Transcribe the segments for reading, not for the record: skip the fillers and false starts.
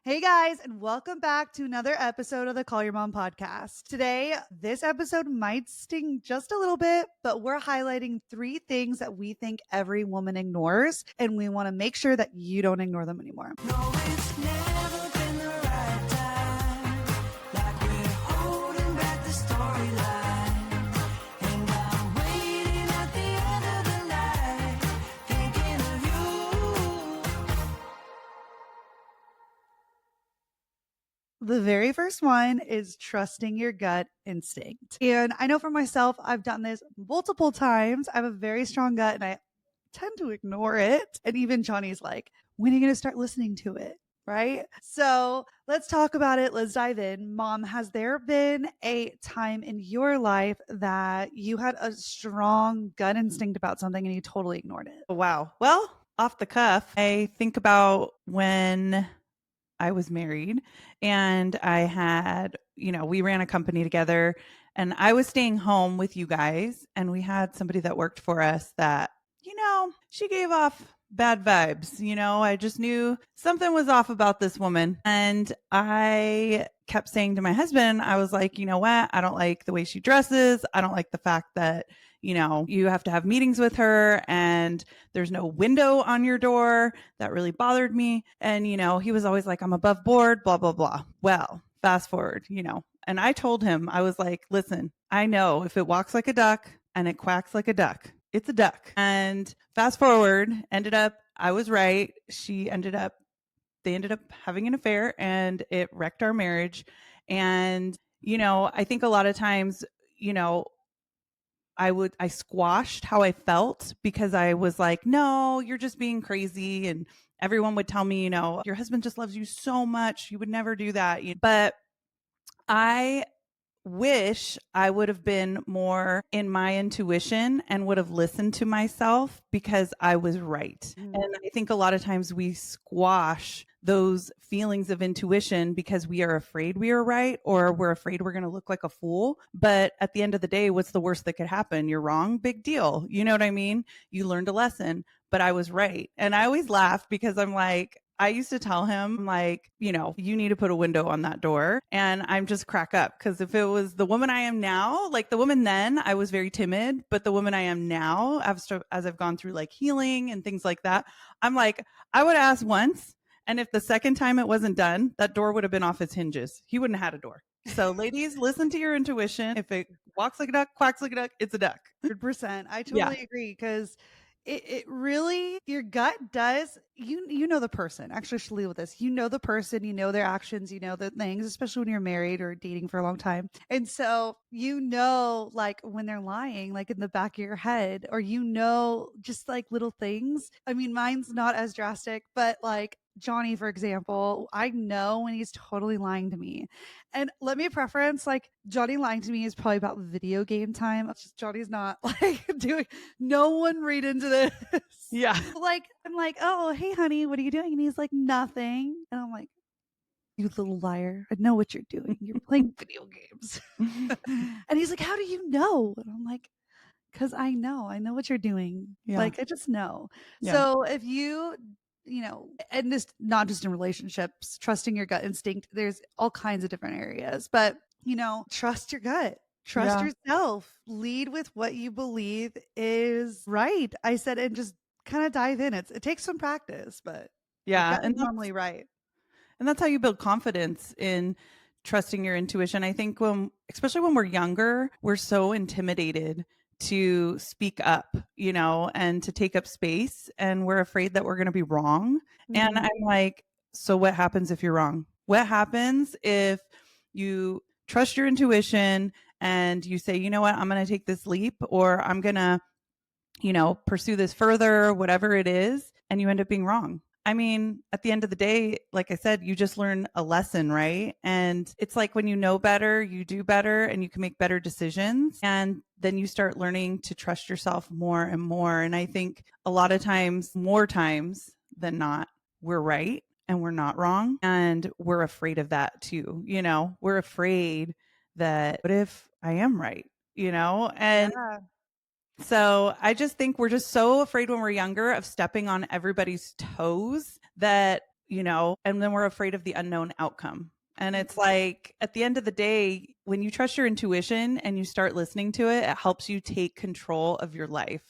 Hey guys, and welcome back to another episode of the Call Your Mom podcast. Today, this episode might sting just a little bit, but we're highlighting 3 things that we think every woman ignores, and we want to make sure that you don't ignore them anymore. No, it's never been the right time. Like we're holding back the storyline. And I'm waiting at the end of the night, thinking of you. The very first one is trusting your gut instinct. And I know for myself, I've done this multiple times. I have a very strong gut and I tend to ignore it. And even Johnny's like, when are you going to start listening to it? Right. So let's talk about it. Let's dive in. Mom, has there been a time in your life that you had a strong gut instinct about something and you totally ignored it? Wow. Well, off the cuff, I think about when I was married and I had, we ran a company together and I was staying home with you guys and we had somebody that worked for us that, she gave off bad vibes. I just knew something was off about this woman. And I kept saying to my husband, I was like, you know what? I don't like the way she dresses. I don't like the fact that, you have to have meetings with her and there's no window on your door. That really bothered me. And, he was always like, I'm above board, blah, blah, blah. Well, fast forward, and I told him, I was like, listen, I know if it walks like a duck and it quacks like a duck, it's a duck. And fast forward, I was right. They ended up having an affair and it wrecked our marriage. And, I think a lot of times, I squashed how I felt because I was like, no, you're just being crazy. And everyone would tell me, your husband just loves you so much. You would never do that. But I wish I would have been more in my intuition and would have listened to myself because I was right. And I think a lot of times we squash those feelings of intuition because we are afraid we are right or we're afraid we're going to look like a fool. But at the end of the day, what's the worst that could happen? You're wrong. Big deal. You know what I mean? You learned a lesson, but I was right. And I always laugh because I'm like, I used to tell him, like, you need to put a window on that door. And I'm just crack up because if it was the woman I am now, like the woman then, I was very timid. But the woman I am now, as I've gone through like healing and things like that, I'm like, I would ask once. And if the second time it wasn't done, that door would have been off its hinges. He wouldn't have had a door. So ladies, listen to your intuition. If it walks like a duck, quacks like a duck, it's a duck. 100%. I totally agree because it really, your gut does, you know the person. Actually, I should leave with this. You know the person, you know their actions, you know the things, especially when you're married or dating for a long time. And so, like when they're lying, like in the back of your head, or just like little things. I mean, mine's not as drastic, but like Johnny, for example, I know when he's totally lying to me. And let me preference, like Johnny lying to me is probably about video game time. It's just Johnny's not like doing, no one read into this. Yeah. Like, I'm like, oh, hey, honey, what are you doing? And he's like, nothing. And I'm like, you little liar. I know what you're doing. You're playing video games. And he's like, how do you know? And I'm like, because I know what you're doing. Yeah. Like, I just know. Yeah. So if and this not just in relationships, trusting your gut instinct, there's all kinds of different areas, but trust your gut, trust yourself, lead with what you believe is right. I said, and just kind of dive in. It takes some practice, but Yeah. and normally right. And that's how you build confidence in trusting your intuition. I think especially when we're younger, we're so intimidated to speak up, and to take up space. And we're afraid that we're going to be wrong. And I'm like, so what happens if you're wrong? What happens if you trust your intuition and you say, you know what, I'm going to take this leap, or I'm going to, pursue this further, whatever it is, and you end up being wrong? I mean, at the end of the day, like I said, you just learn a lesson, right? And it's like when you know better, you do better and you can make better decisions. And then you start learning to trust yourself more and more. And I think a lot of times, more times than not, we're right and we're not wrong. And we're afraid of that too. We're afraid that, what if I am right? And so I just think we're just so afraid when we're younger of stepping on everybody's toes that and then we're afraid of the unknown outcome. And it's like at the end of the day, when you trust your intuition and you start listening to it, it helps you take control of your life.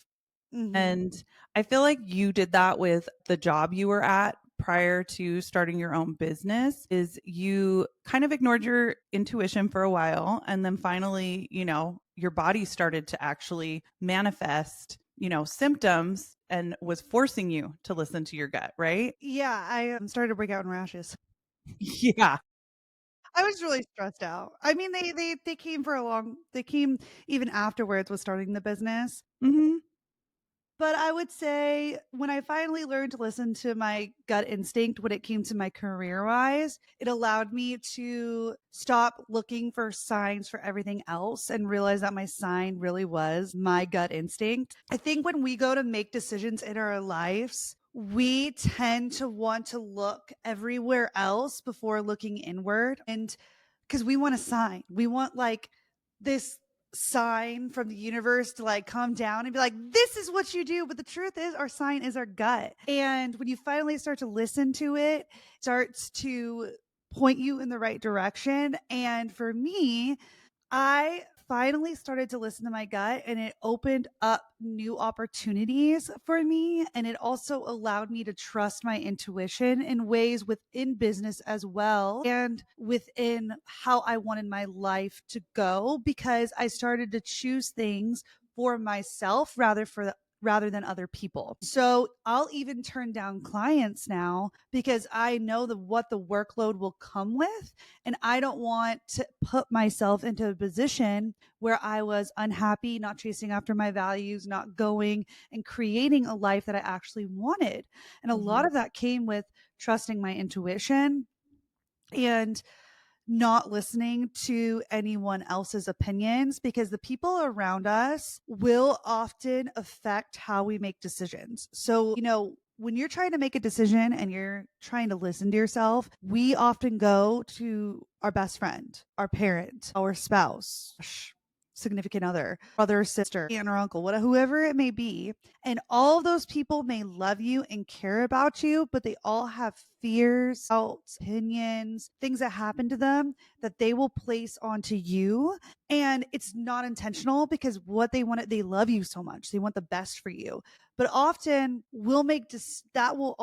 Mhm. And I feel like you did that with the job you were at prior to starting your own business. Is you kind of ignored your intuition for a while, and then finally, your body started to actually manifest, symptoms, and was forcing you to listen to your gut, right? Yeah, I started to break out in rashes. Yeah. I was really stressed out. I mean, they came for a long they came even afterwards with starting the business. Mhm. But I would say when I finally learned to listen to my gut instinct when it came to my career wise, it allowed me to stop looking for signs for everything else and realize that my sign really was my gut instinct. I think when we go to make decisions in our lives, we tend to want to look everywhere else before looking inward. And because we want a sign, we want like this sign from the universe to like come down and be like, this is what you do. But the truth is, our sign is our gut. And when you finally start to listen to it, it starts to point you in the right direction. And for me, I finally started to listen to my gut and it opened up new opportunities for me. And it also allowed me to trust my intuition in ways within business as well and within how I wanted my life to go because I started to choose things for myself rather than other people. So I'll even turn down clients now because I know what the workload will come with and I don't want to put myself into a position where I was unhappy, not chasing after my values, not going and creating a life that I actually wanted. And a lot Mhm. of that came with trusting my intuition and not listening to anyone else's opinions because the people around us will often affect how we make decisions. So, when you're trying to make a decision and you're trying to listen to yourself, we often go to our best friend, our parent, our spouse, significant other, brother, sister, aunt or uncle, whoever it may be. And all of those people may love you and care about you, but they all have fears, doubts, opinions, things that happen to them that they will place onto you. And it's not intentional because what they love you so much. They want the best for you. But often we'll make that will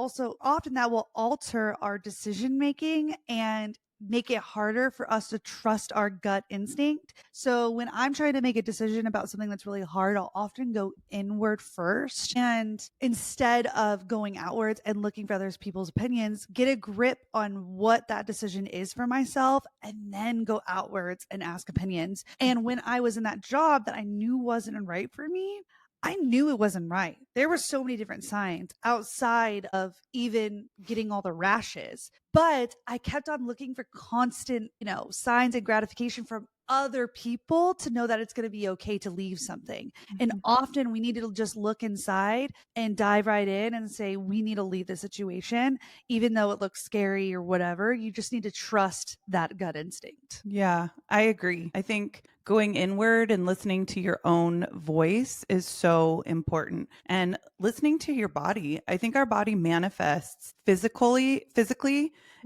alter our decision making and make it harder for us to trust our gut instinct. So when I'm trying to make a decision about something that's really hard, I'll often go inward first. And instead of going outwards and looking for other people's opinions, get a grip on what that decision is for myself and then go outwards and ask opinions. And when I was in that job that I knew wasn't right for me, I knew it wasn't right. There were so many different signs outside of even getting all the rashes, but I kept on looking for constant, signs and gratification from other people to know that it's going to be okay to leave something. And Mhm. often we need to just look inside and dive right in and say, we need to leave the situation, even though it looks scary or whatever. You just need to trust that gut instinct. Yeah, I agree. I think going inward and listening to your own voice is so important. And listening to your body, I think our body manifests physically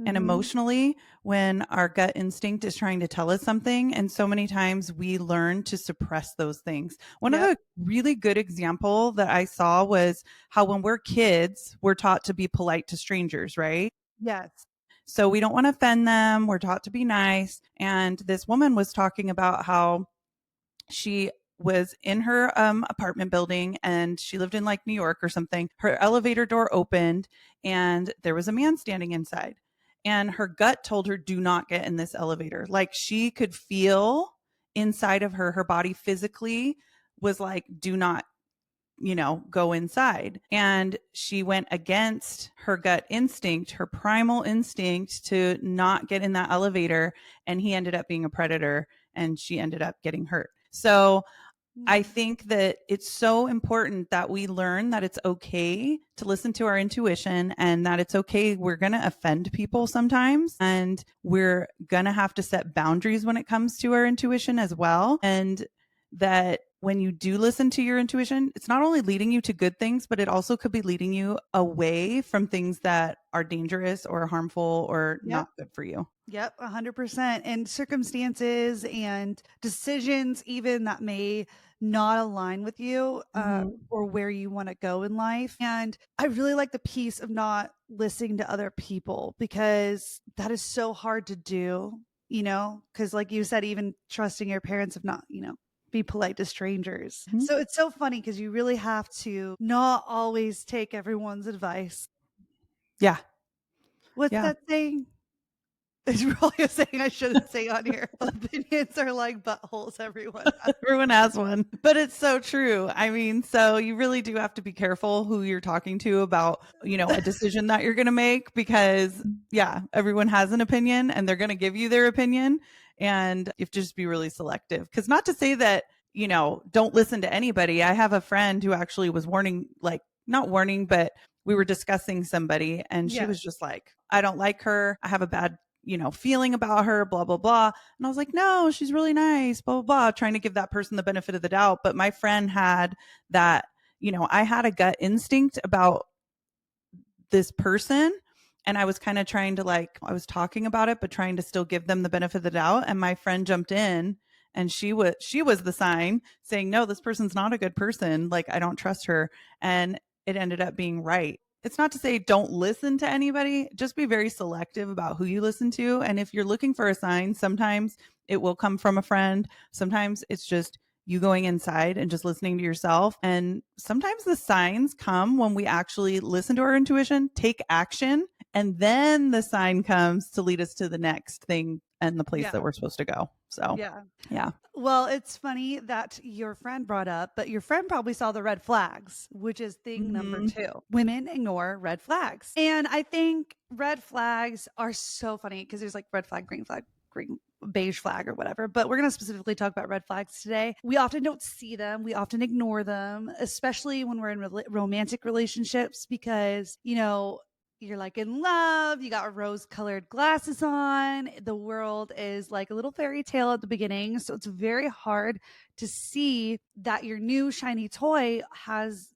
and Mm-hmm. emotionally when our gut instinct is trying to tell us something. And so many times we learn to suppress those things. One of Yep. the really good example that I saw was how when we're kids, we're taught to be polite to strangers, right? Yes. So we don't want to offend them. We're taught to be nice. And this woman was talking about how she was in her apartment building and she lived in like New York or something. Her elevator door opened and there was a man standing inside. And her gut told her, do not get in this elevator. Like she could feel inside of her body physically was like, do not go inside. And she went against her gut instinct, her primal instinct to not get in that elevator. And he ended up being a predator and she ended up getting hurt. So I Mm. think that it's so important that we learn that it's okay to listen to our intuition and that it's okay. We're going to offend people sometimes and we're going to have to set boundaries when it comes to our intuition as well. And that when you do listen to your intuition, it's not only leading you to good things, but it also could be leading you away from things that are dangerous or harmful or Yep. not good for you. Yep, 100%. And circumstances and decisions, even that may not align with you Mhm. or where you want to go in life. And I really like the piece of not listening to other people because that is so hard to do, because like you said, even trusting your parents of not, be polite to strangers. Mhm. So it's so funny because you really have to not always take everyone's advice. Yeah. What's Yeah. that saying? It's really a saying I shouldn't say on here. Opinions are like buttholes, everyone has. Everyone has one, but it's so true. I mean, so you really do have to be careful who you're talking to about, a decision that you're going to make because, yeah, everyone has an opinion and they're going to give you their opinion. And you have to just be really selective. Because not to say that, don't listen to anybody. I have a friend who actually was warning, like, not warning, but we were discussing somebody and she Yeah. was just like, I don't like her. I have a bad, feeling about her, blah, blah, blah. And I was like, no, she's really nice, blah, blah, blah, trying to give that person the benefit of the doubt. But my friend had that, I had a gut instinct about this person. And I was kind of trying to I was talking about it, but trying to still give them the benefit of the doubt. And my friend jumped in and she was the sign saying, no, this person's not a good person. Like, I don't trust her. And it ended up being right. It's not to say don't listen to anybody, just be very selective about who you listen to. And if you're looking for a sign, sometimes it will come from a friend. Sometimes it's just you going inside and just listening to yourself. And sometimes the signs come when we actually listen to our intuition, take action, and then the sign comes to lead us to the next thing and the place Yeah. that we're supposed to go. So, Yeah. yeah. Well, it's funny that your friend brought up, but your friend probably saw the red flags, which is thing number Mhm. 2. Women ignore red flags. And I think red flags are so funny because there's like red flag, green, beige flag or whatever, but we're going to specifically talk about red flags today. We often don't see them. We often ignore them, especially when we're in romantic relationships because, you're like in love, you got rose colored glasses on. The world is like a little fairy tale at the beginning. So it's very hard to see that your new shiny toy has,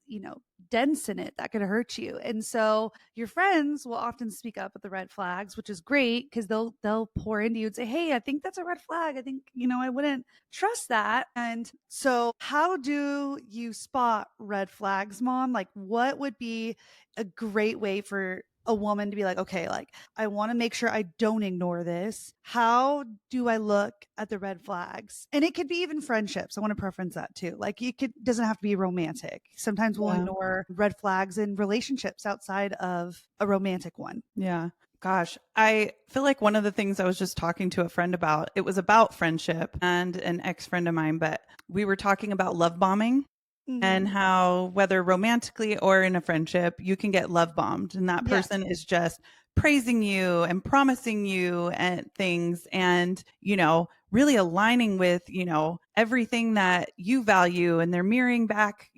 dents in it that could hurt you. And so your friends will often speak up at the red flags, which is great because they'll pour into you and say, hey, I think that's a red flag. I think, I wouldn't trust that. And so how do you spot red flags, mom? Like what would be a great way for a woman to be like, okay, like I want to make sure I don't ignore this. How do I look at the red flags? And it could be even friendships. I want to preference that too. Like it doesn't have to be romantic. Sometimes we'll Yeah. ignore red flags in relationships outside of a romantic one. Yeah. Gosh, I feel like one of the things I was just talking to a friend about, it was about friendship and an ex friend of mine, but we were talking about love bombing and Mm-hmm. how whether romantically or in a friendship, you can get love bombed and that Yes. person is just praising you and promising you and things and, really aligning with, everything that you value and they're mirroring back,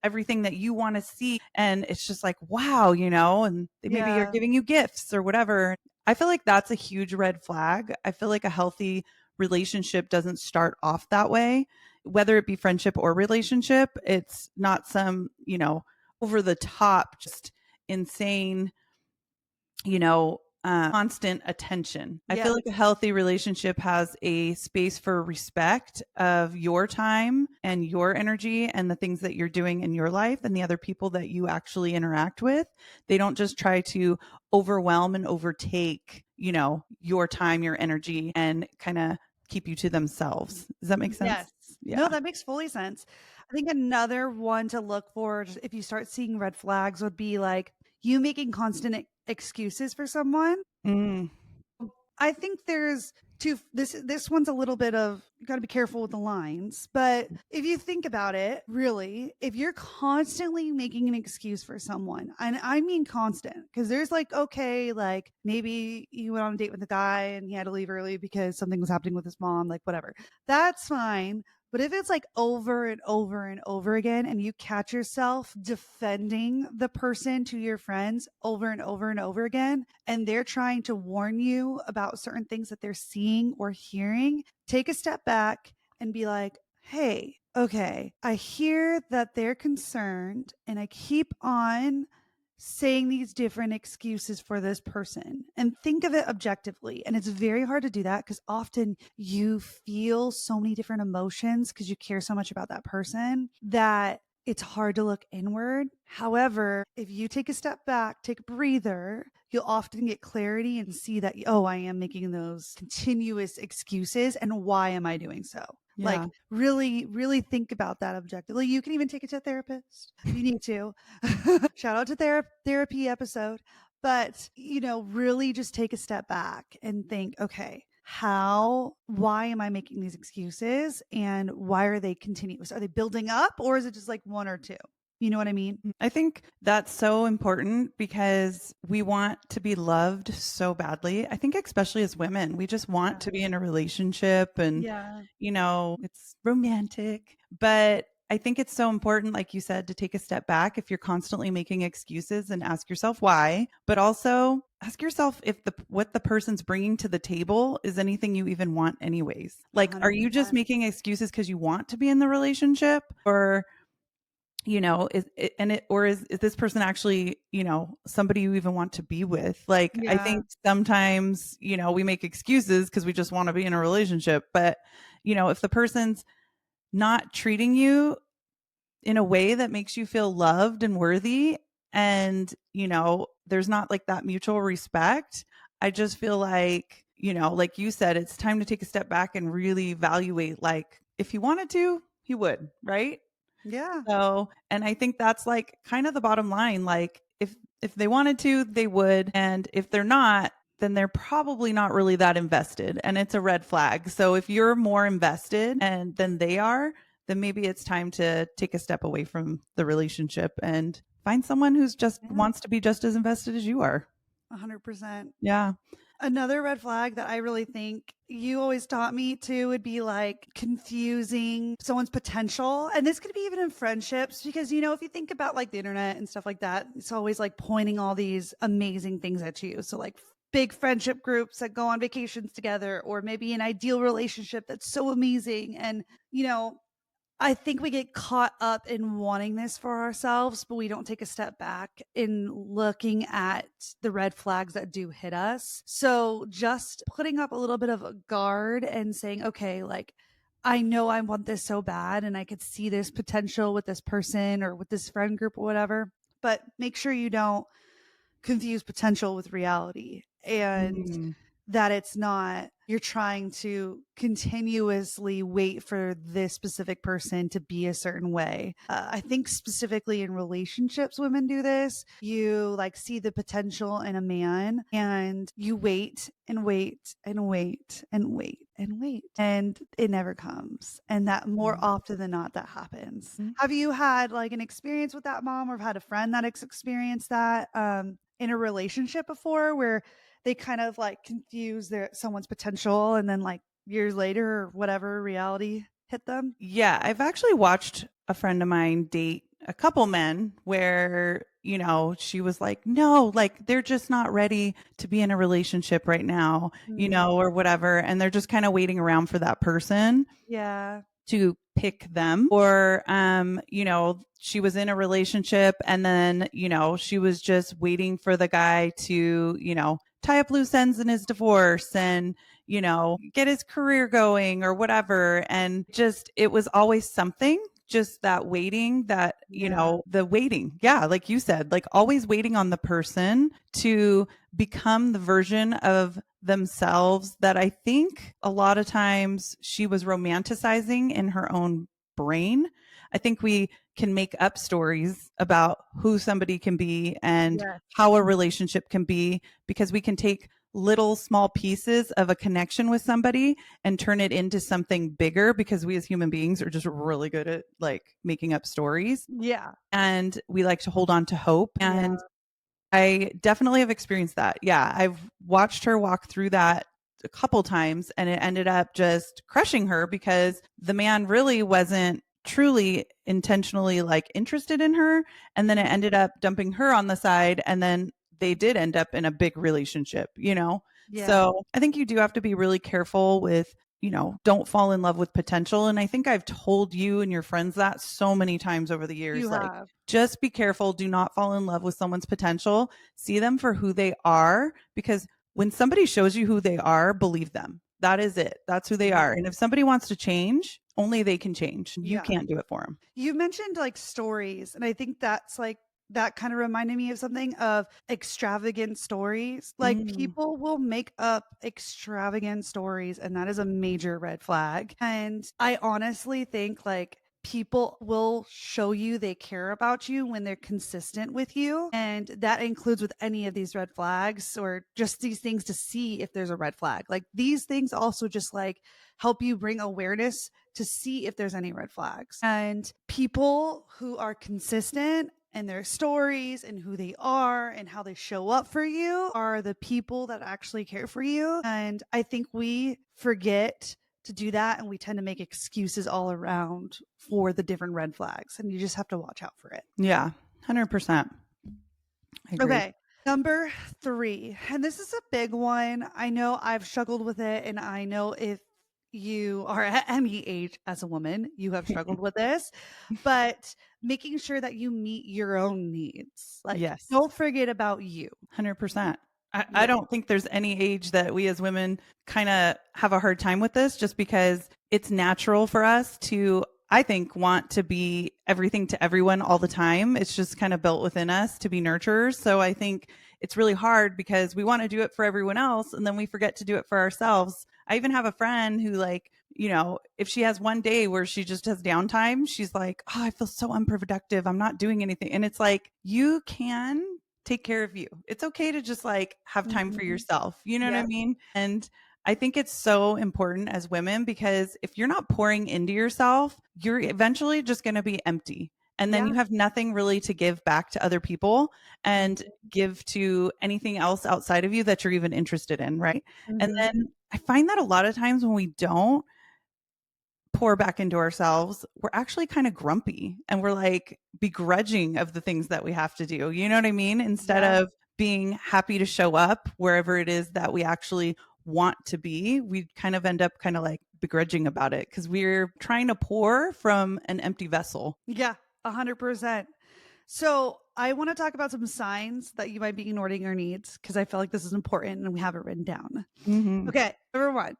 everything that you want to see. And it's just like, wow, and they maybe are Yeah. giving you gifts or whatever. I feel like that's a huge red flag. I feel like a healthy relationship doesn't start off that way, whether it be friendship or relationship. It's not some, over the top, just insane, constant attention. I feel Yes. like a healthy relationship has a space for respect of your time and your energy and the things that you're doing in your life and the other people that you actually interact with. They don't just try to overwhelm and overtake, your time, your energy, and kind of keep you to themselves. Does that make sense? Yes. No, Yeah. that makes fully sense. I think another one to look for if you start seeing red flags would be like you making constant excuses for someone. Mm, I think there's two. This one's a little bit of you got to be careful with the lines, but if you think about it, really, if you're constantly making an excuse for someone, and I mean constant, because there's like okay, like maybe you went on a date with a guy and he had to leave early because something was happening with his mom, like whatever, that's fine. But if it's like over and over and over again, and you catch yourself defending the person to your friends over and over and over again, and they're trying to warn you about certain things that they're seeing or hearing, take a step back and be like, hey, okay, I hear that they're concerned and I keep on saying these different excuses for this person and think of it objectively. And it's very hard to do that because often you feel so many different emotions because you care so much about that person that it's hard to look inward. However, if you take a step back, take a breather, you'll often get clarity and see that, oh, I am making those continuous excuses. And why am I doing so? Yeah. Like, really, really think about that objectively. You can even take it to a therapist if you need to. Shout out to therapy episode. But, really just take a step back and think, okay, why am I making these excuses and why are they continuous? Are they building up or is it just like one or two? You know what I mean? I think that's so important because we want to be loved so badly. I think, especially as women, we just want Yeah. to be in a relationship and, Yeah. it's romantic. But I think it's so important, like you said, to take a step back if you're constantly making excuses and ask yourself why, but also ask yourself if what the person's bringing to the table is anything you even want anyways. Like, are you just 100%. making excuses because you want to be in the relationship, or is this person actually, somebody you even want to be with? Like, I Yeah. think sometimes, we make excuses because we just want to be in a relationship. But, if the person's not treating you in a way that makes you feel loved and worthy, and, there's not like that mutual respect, I just feel like you said, it's time to take a step back and really evaluate, like, if he wanted to, he would, right? Yeah. So, and I think that's like kind of the bottom line. Like, if they wanted to, they would, and if they're not, then they're probably not really that invested, and it's a red flag. So if you're more invested and than they are, then maybe it's time to take a step away from the relationship and find someone who's just Yeah. wants to be just as invested as you are. 100%. Yeah. Another red flag that I really think you always taught me to would be like confusing someone's potential. And this could be even in friendships because, if you think about like the internet and stuff like that, it's always like pointing all these amazing things at you. So, like, big friendship groups that go on vacations together, or maybe an ideal relationship that's so amazing. And, you know, I think we get caught up in wanting this for ourselves, but we don't take a step back in looking at the red flags that do hit us. So just putting up a little bit of a guard and saying, okay, like, I know I want this so bad and I could see this potential with this person or with this friend group or whatever, but make sure you don't confuse potential with reality, and Mm. that it's not you're trying to continuously wait for this specific person to be a certain way. I think specifically in relationships, women do this. You like see the potential in a man and you wait and wait and wait and wait and wait, and it never comes. And that more Mm. often than not, that happens. Mm. Have you had like an experience with that, mom, or have had a friend that experienced that in a relationship before where they kind of like confuse someone's potential and then like years later or whatever reality hit them? Yeah, I've actually watched a friend of mine date a couple men where, she was like, no, like they're just not ready to be in a relationship right now, Mm, or whatever. And they're just kind of waiting around for that person yeah. to pick them. Or, she was in a relationship and then, she was just waiting for the guy to, tie up loose ends in his divorce and, get his career going or whatever. And just, it was always something, just that waiting, that, Yeah. the waiting. Yeah. Like you said, like always waiting on the person to become the version of themselves that I think a lot of times she was romanticizing in her own brain. I think we can make up stories about who somebody can be and Yes. how a relationship can be, because we can take little small pieces of a connection with somebody and turn it into something bigger, because we as human beings are just really good at like making up stories, Yeah. and we like to hold on to hope. Yeah. And I definitely have experienced that. Yeah, I've watched her walk through that a couple times, and it ended up just crushing her because the man really wasn't truly intentionally like interested in her, and then it ended up dumping her on the side, and then they did end up in a big relationship. Yeah. So I think you do have to be really careful with don't fall in love with potential. And I think I've told you and your friends that so many times over the You years. Like, have. just be careful. Do not fall in love with someone's potential. See them for who they are, because when somebody shows you who they are, believe them. That is it. That's who they Mhm. are. And if somebody wants to change, only they can change. You Yeah. can't do it for them. You mentioned like stories, and I think that's like that kind of reminded me of something of extravagant stories. Like Mm, people will make up extravagant stories, and that is a major red flag. And I honestly think like people will show you they care about you when they're consistent with you. And that includes with any of these red flags or just these things to see if there's a red flag. Like these things also just like help you bring awareness to see if there's any red flags. And people who are consistent in their stories and who they are and how they show up for you are the people that actually care for you. And I think we forget to do that and we tend to make excuses all around for the different red flags and you just have to watch out for it. yeah, 100%. I agree. Okay. Number 3, and this is a big one. I know I've struggled with it, and I know if you are at any age as a woman, you have struggled with this, but making sure that you meet your own needs. Like, Yes. don't forget about you. 100%. I Yeah. don't think there's any age that we as women kind of have a hard time with this, just because it's natural for us to, I think, want to be everything to everyone all the time. It's just kind of built within us to be nurturers. So I think it's really hard because we want to do it for everyone else and then we forget to do it for ourselves. I even have a friend who, like, if she has one day where she just has downtime, she's like, "Oh, I feel so unproductive. I'm not doing anything." And it's like, you can take care of you. It's okay to just like have time for Mhm. yourself. You know what I Yep. mean? And I think it's so important as women, because if you're not pouring into yourself, you're eventually just going to be empty. And then Yeah. you have nothing really to give back to other people and Mhm. give to anything else outside of you that you're even interested in. Right. And Mhm. then I find that a lot of times when we don't pour back into ourselves, we're actually kind of grumpy and we're like begrudging of the things that we have to do. You know what I mean? Instead Yeah. of being happy to show up wherever it is that we actually want to be, we kind of end up kind of like begrudging about it because we're trying to pour from an empty vessel. Yeah. 100%. So I want to talk about some signs that you might be ignoring your needs because I feel like this is important and we have it written down. Hmm. Okay. Number 1,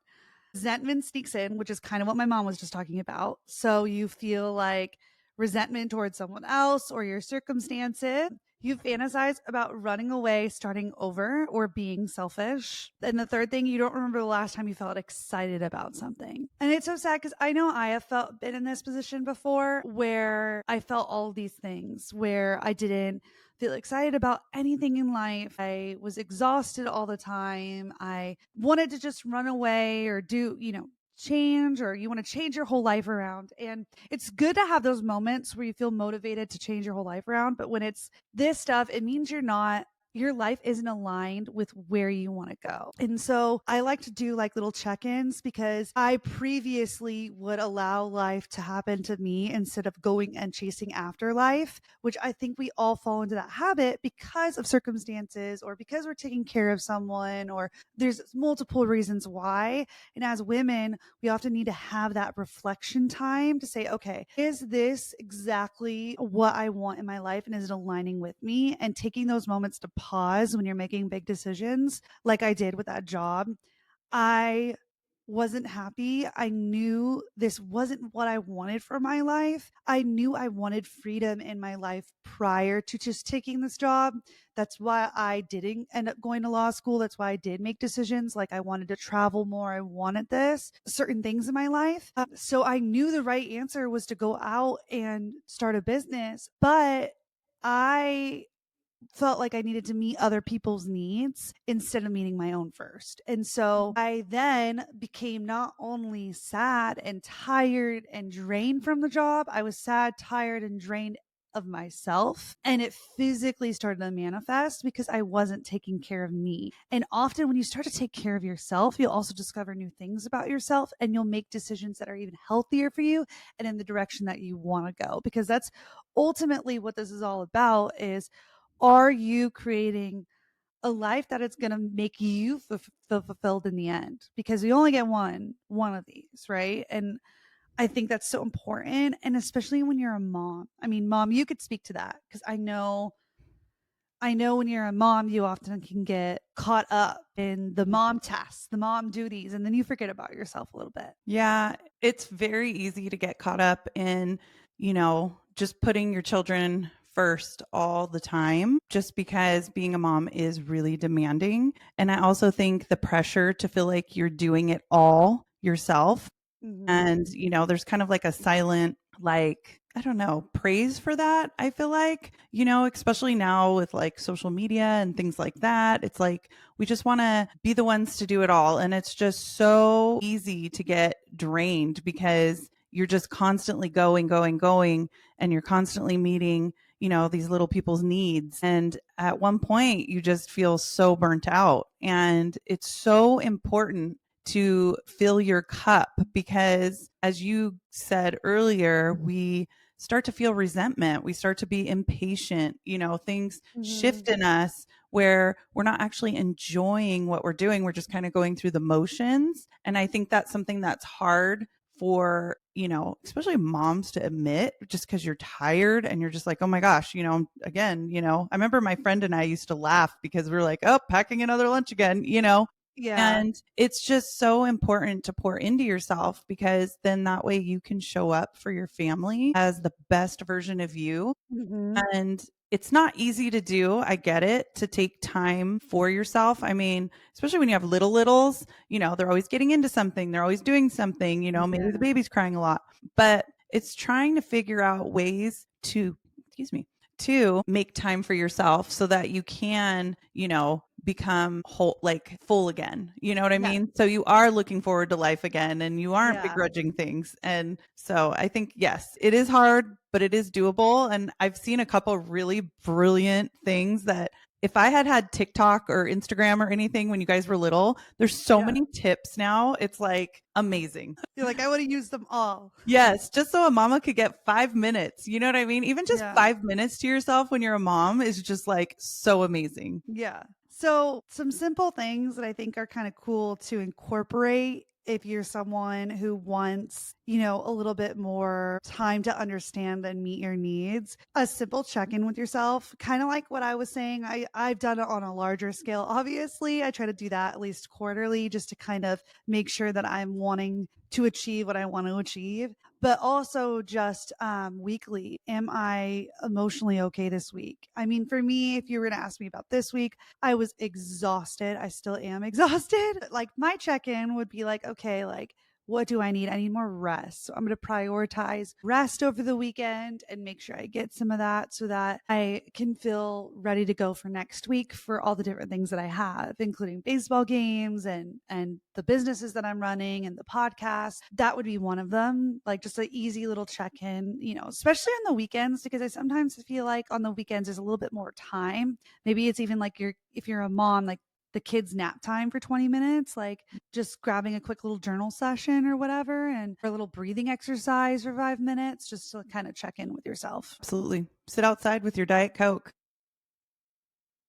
resentment sneaks in, which is kind of what my mom was just talking about. So you feel like resentment towards someone else or your circumstances. You fantasize about running away, starting over, or being selfish. And the third thing, you don't remember the last time you felt excited about something. And it's so sad because I know I have been in this position before where I felt all of these things, where I didn't feel excited about anything in life. I was exhausted all the time. I wanted to just run away or do, change, or you want to change your whole life around. And it's good to have those moments where you feel motivated to change your whole life around. But when it's this stuff, it means your life isn't aligned with where you want to go. And so I like to do like little check ins because I previously would allow life to happen to me instead of going and chasing after life, which I think we all fall into that habit because of circumstances or because we're taking care of someone, or there's multiple reasons why. And as women, we often need to have that reflection time to say, okay, is this exactly what I want in my life? And is it aligning with me? And taking those moments to pause when you're making big decisions, like I did with that job. I wasn't happy. I knew this wasn't what I wanted for my life. I knew I wanted freedom in my life prior to just taking this job. That's why I didn't end up going to law school. That's why I did make decisions like I wanted to travel more. I wanted certain things in my life. So I knew the right answer was to go out and start a business. But I felt like I needed to meet other people's needs instead of meeting my own first. And so I then became not only sad and tired and drained from the job, I was sad, tired, and drained of myself. And it physically started to manifest because I wasn't taking care of me. And often when you start to take care of yourself, you'll also discover new things about yourself and you'll make decisions that are even healthier for you and in the direction that you want to go. Because that's ultimately what this is all about is, are you creating a life that it's going to make you feel fulfilled in the end, because you only get one of these, right? And I think that's so important, and especially when you're a mom. I mean, mom, you could speak to that because I know when you're a mom, you often can get caught up in the mom tasks, the mom duties, and then you forget about yourself a little bit. Yeah, it's very easy to get caught up in, just putting your children first all the time, just because being a mom is really demanding. And I also think the pressure to feel like you're doing it all yourself. Mhm. And, there's kind of like a silent, like, I don't know, praise for that. I feel like, especially now with like social media and things like that, it's like we just want to be the ones to do it all. And it's just so easy to get drained because you're just constantly going, going, going, and you're constantly meeting, these little people's needs. And at one point, you just feel so burnt out. And it's so important to fill your cup because, as you said earlier, we start to feel resentment. We start to be impatient. Things shift Mhm. in us where we're not actually enjoying what we're doing. We're just kind of going through the motions. And I think that's something that's hard for, especially moms to admit, just because you're tired and you're just like, oh my gosh, again, I remember my friend and I used to laugh because we were like, oh, packing another lunch again, Yeah. and it's just so important to pour into yourself because then that way you can show up for your family as the best version of you. Mhm. And it's not easy to do. I get it, to take time for yourself. I mean, especially when you have little littles, they're always getting into something, they're always doing something, maybe the Yeah. baby's crying a lot. But it's trying to figure out ways to, excuse me, to make time for yourself so that you can, become whole, like full again. You know what I Yeah. mean? So you are looking forward to life again and you aren't Yeah. begrudging things. And so I think, yes, it is hard, but it is doable. And I've seen a couple really brilliant things that if I had had TikTok or Instagram or anything when you guys were little, there's so Yeah. many tips now. It's like amazing. You're like, I would have used them all. Yes, just so a mama could get 5 minutes. You know what I mean? Even just Yeah. 5 minutes to yourself when you're a mom is just like so amazing. Yeah. So, some simple things that I think are kind of cool to incorporate if you're someone who wants, a little bit more time to understand and meet your needs. A simple check-in with yourself, kind of like what I was saying. I've done it on a larger scale. Obviously, I try to do that at least quarterly just to kind of make sure that I'm wanting to achieve what I want to achieve, but also just weekly. Am I emotionally okay this week? I mean, for me, if you were to ask me about this week, I was exhausted. I still am exhausted. Like, my check in would be like, okay, like, what do I need? I need more rest. So I'm going to prioritize rest over the weekend and make sure I get some of that so that I can feel ready to go for next week for all the different things that I have, including baseball games and the businesses that I'm running and the podcast. That would be one of them. Like, just an easy little check-in, especially on the weekends, because I sometimes feel like on the weekends there's a little bit more time. Maybe it's even like if you're a mom, like the kids nap time for 20 minutes, like just grabbing a quick little journal session or whatever, and a little breathing exercise for 5 minutes just to kind of check in with yourself. Absolutely. Sit outside with your Diet Coke,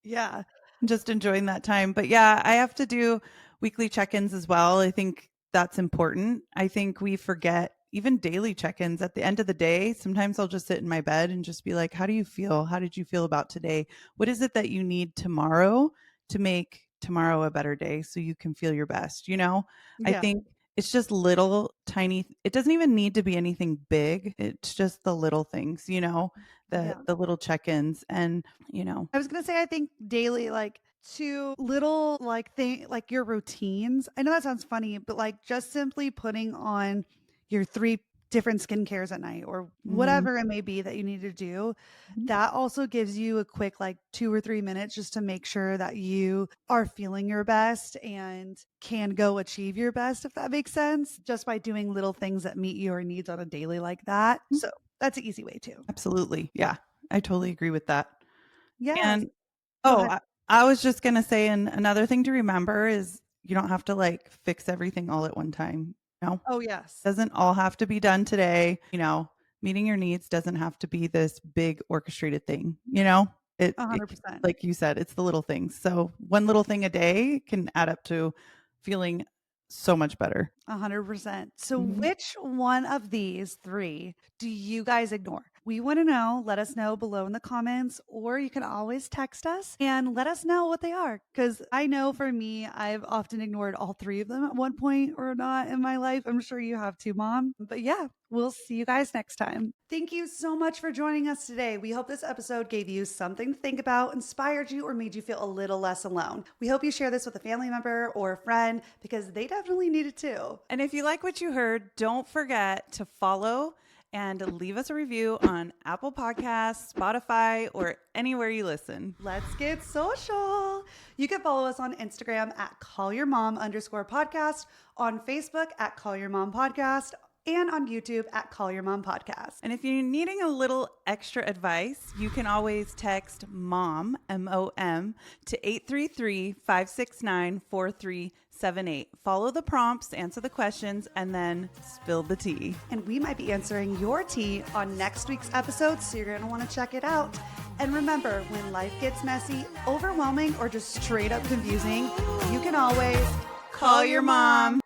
Yeah. just enjoying that time. But yeah, I have to do weekly check ins as well. I think that's important. I think we forget even daily check ins at the end of the day. Sometimes I'll just sit in my bed and just be like, how do you feel? How did you feel about today? What is it that you need tomorrow to make tomorrow a better day so you can feel your best? I Yeah. think it's just little tiny, it doesn't even need to be anything big. It's just the little things, the Yeah. the little check-ins and, you know, I was gonna say, I think daily, like, two little like thing, like your routines. I know that sounds funny, but like just simply putting on your three different skincares at night or mhm. whatever it may be that you need to do, Mhm. that also gives you a quick like 2 or 3 minutes just to make sure that you are feeling your best and can go achieve your best, if that makes sense, just by doing little things that meet your needs on a daily like that. So that's an easy way too. Absolutely. Yeah. I totally agree with that. Yes. And Go oh, ahead. I was just going to say, and another thing to remember is you don't have to like fix everything all at one time. Oh, yes. Doesn't all have to be done today. Meeting your needs doesn't have to be this big orchestrated thing. It 100%. like you said, it's the little things. So one little thing a day can add up to feeling so much better. 100%. So, Mhm. which one of these three do you guys ignore? We want to know. Let us know below in the comments, or you can always text us and let us know what they are. Because I know for me, I've often ignored all three of them at one point or not in my life. I'm sure you have too, Mom. But yeah, we'll see you guys next time. Thank you so much for joining us today. We hope this episode gave you something to think about, inspired you, or made you feel a little less alone. We hope you share this with a family member or a friend because they definitely need it too. And if you like what you heard, don't forget to follow and leave us a review on Apple Podcasts, Spotify, or anywhere you listen. Let's get social. You can follow us on Instagram at callyourmom_podcast, on Facebook at callyourmompodcast, and on YouTube at Call Your Mom Podcast. And if you're needing a little extra advice, you can always text MOM, MOM, to 833-569-4378. Follow the prompts, answer the questions, and then spill the tea. And we might be answering your tea on next week's episode, so you're going to want to check it out. And remember, when life gets messy, overwhelming, or just straight up confusing, you can always Call your mom.